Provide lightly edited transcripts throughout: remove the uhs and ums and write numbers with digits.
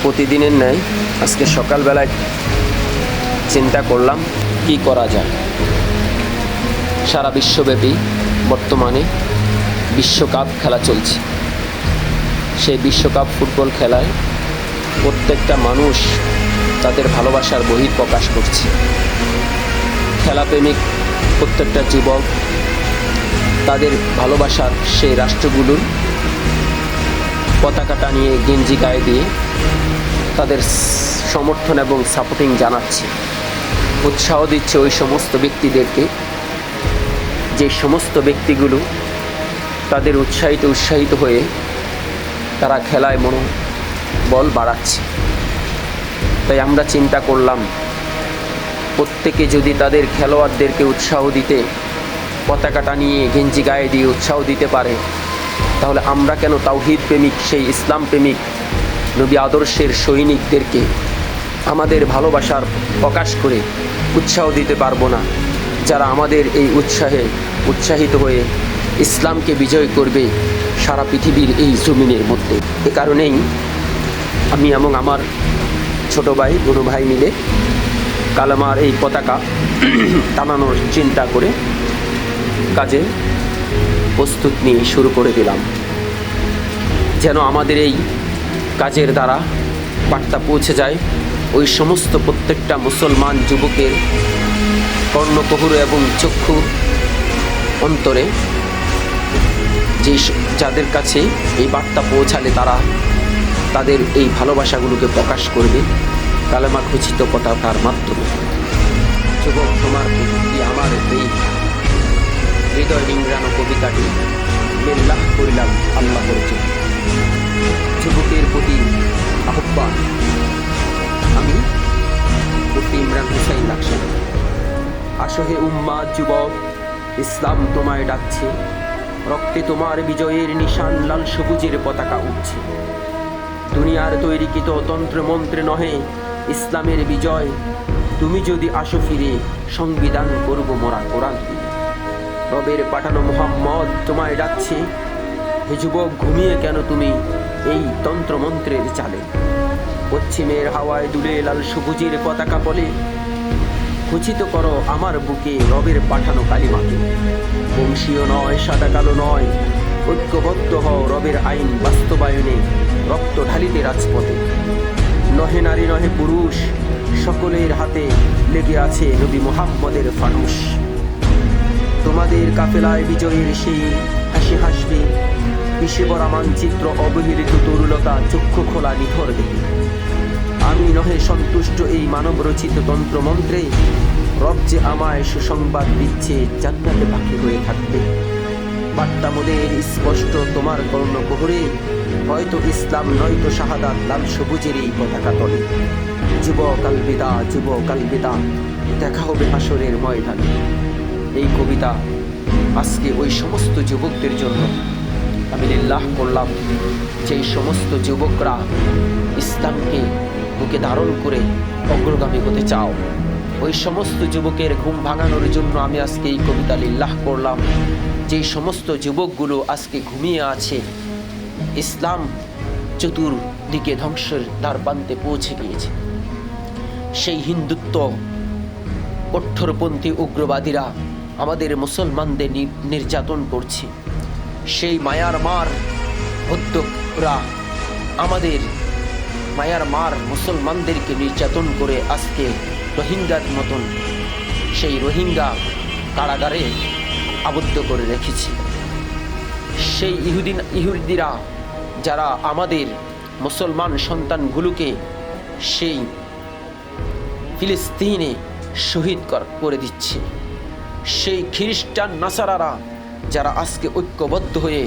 প্রতিদিনের ন্যায় আজকে সকালবেলায় চিন্তা করলাম কি করা যায়। সারা বিশ্বব্যাপী বর্তমানে বিশ্বকাপ খেলা চলছে। সেই বিশ্বকাপ ফুটবল খেলায় প্রত্যেকটা মানুষ তাদের ভালোবাসার বহিঃপ্রকাশ করছে। খেলাপ্রেমিক প্রত্যেকটা যুবক তাদের ভালোবাসার সেই রাষ্ট্রগুলোর পতাকাটা নিয়ে গেঞ্জি গায়ে দিয়ে তাদের সমর্থন এবং সাপোর্টিং জানাচ্ছে, উৎসাহ দিচ্ছে ওই সমস্ত ব্যক্তিদেরকে, যে সমস্ত ব্যক্তিগুলো তাদের উৎসাহিত হয়ে তারা খেলায় মনোবল বাড়াচ্ছে। তাই আমরা চিন্তা করলাম, প্রত্যেকে যদি তাদের খেলোয়াড়দেরকে উৎসাহ দিতে পতাকাটা নিয়ে গেঞ্জি গায়ে দিয়ে উৎসাহ দিতে পারে, তাহলে আমরা কেন তাওহীদ প্রেমিক সেই ইসলাম প্রেমিক নবী আদর্শের সৈনিকদেরকে আমাদের ভালোবাসার প্রকাশ করে উৎসাহ দিতে পারবো না, যারা আমাদের এই উৎসাহে উৎসাহিত হয়ে ইসলামকে বিজয় করবে সারা পৃথিবীর এই জমিনের মধ্যে। এ কারণেই আমি এবং আমার ছোট ভাই বড় ভাই মিলে কালেমার এই পতাকা টানানোর চিন্তা করে কাজে প্রস্তুত নিয়ে শুরু করে দিলাম, যেন আমাদের এই কাজের দ্বারা বার্তা পৌঁছে যায় ওই সমস্ত প্রত্যেকটা মুসলমান যুবকের কর্ণকুহর এবং চক্ষু অন্তরে, যাদের কাছে এই বার্তা পৌঁছালে তারা তাদের এই ভালোবাসাগুলোকে প্রকাশ করবে কালেমা খচিত পতাকার মাধ্যমে। যুবক, তোমার প্রতি আমার এই হৃদয় নিংড়ানো কবিতাটি লিল্লাহ করিলাম আল্লাহর জন্য। যুবকের প্রতি আহ্বান, আমি মুফতি ইমরান হুসাইন লাকসামি। আসো হে উম্মাহ যুবক, ইসলাম তোমায় ডাকছে, রক্তে তোমার বিজয়ের নিশান লাল সবুজের পতাকা উঠছে। দুনিয়ার তৈরিকৃত তন্ত্র মন্ত্রে নহে ইসলামের বিজয়, তুমি যদি আসো ফিরে সংবিধান করব মোরা কোরআন দিয়ে। রবের পাঠানো মুহাম্মদ তোমায় ডাকছে, হে যুবক ঘুমিয়ে কেন তুমি এই তন্ত্রমন্ত্রের চালে। পশ্চিমের হাওয়ায় দুলে লাল সবুজের পতাকা বলে, খচিত করো আমার বুকে রবের পাঠানো কালিমাকে। বংশীয় নয়, সাদা কালো নয়, ঐক্যবদ্ধ হও রবের আইন বাস্তবায়নে, রক্ত ঢালিতে রাজপথে। নহে নারী নহে পুরুষ, সকলের হাতে লেগে আছে নবী মুহাম্মদের ফানুস। তোমাদের কাফেলায় বিজয়ের সেই হাসি হাসবে, পিছে বরা মানচিত্র অবহেলিত তরুলতা চক্ষু খোলা নিথর দেখে। আমি নহে সন্তুষ্ট এই মানব রচিত তন্ত্রমন্ত্রে, রব যে আমায় সুসংবাদ দিচ্ছে জান্নাতে পাখি হয়ে থাকবে। বার্তা মোদের স্পষ্ট তোমার কর্ণকুহরে, হয়তো ইসলাম নয়তো শাহাদাত লাল সবুজের এই পতাকা তলে। যুবক আলবিদা, যুবক আলবিদা, দেখা হবে হাসরের ময়দানে। এই কবিতা আজকে ওই সমস্ত যুবকদের জন্য আমি লিল্লাহ করলাম, যেই সমস্ত যুবকরা ইসলামকে বুকে ধারণ করে অগ্রগামী হতে চাও, ওই সমস্ত যুবকের ঘুম ভাঙানোর জন্য আমি আজকে এই কবিতা লিল্লাহ করলাম। যেই সমস্ত যুবকগুলো আজকে ঘুমিয়ে আছে, ইসলাম চতুর্দিকে ধ্বংসের দ্বারপ্রান্তে পৌঁছে গিয়েছে। সেই হিন্দুত্ব কঠোরপন্থী উগ্রবাদীরা আমাদের মুসলমানদের নির্যাতন করছে। সেই মায়ানমার বৌদ্ধরা আমাদের মায়ানমার মুসলমানদেরকে নির্যাতন করে আজকে রোহিঙ্গার মতন সেই রোহিঙ্গা কারাগারে আবদ্ধ করে রেখেছে। সেই ইহুদিরা যারা আমাদের মুসলমান সন্তানগুলোকে সেই ফিলিস্তিনে শহীদ করে দিচ্ছে। সেই খ্রিস্টান নাসারারা যারা আজকে ঐক্যবদ্ধ হয়ে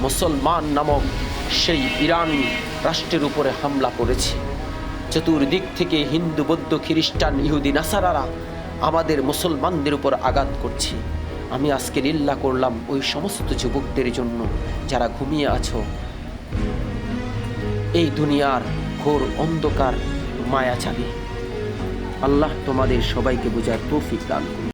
মুসলমান নামক সেই ইরানি রাষ্ট্রের উপরে হামলা করেছে। চতুর্দিক থেকে হিন্দু বৌদ্ধ খ্রিস্টান ইহুদি নাসারারা আমাদের মুসলমানদের উপর আঘাত করছে। আমি আজকে লিল্লাহ করলাম ওই সমস্ত যুবকদের জন্য যারা ঘুমিয়ে আছো, এই দুনিয়ার ঘোর অন্ধকার মায়াচারী। আল্লাহ তোমাদের সবাইকে বোঝার তৌফিক দান করুন।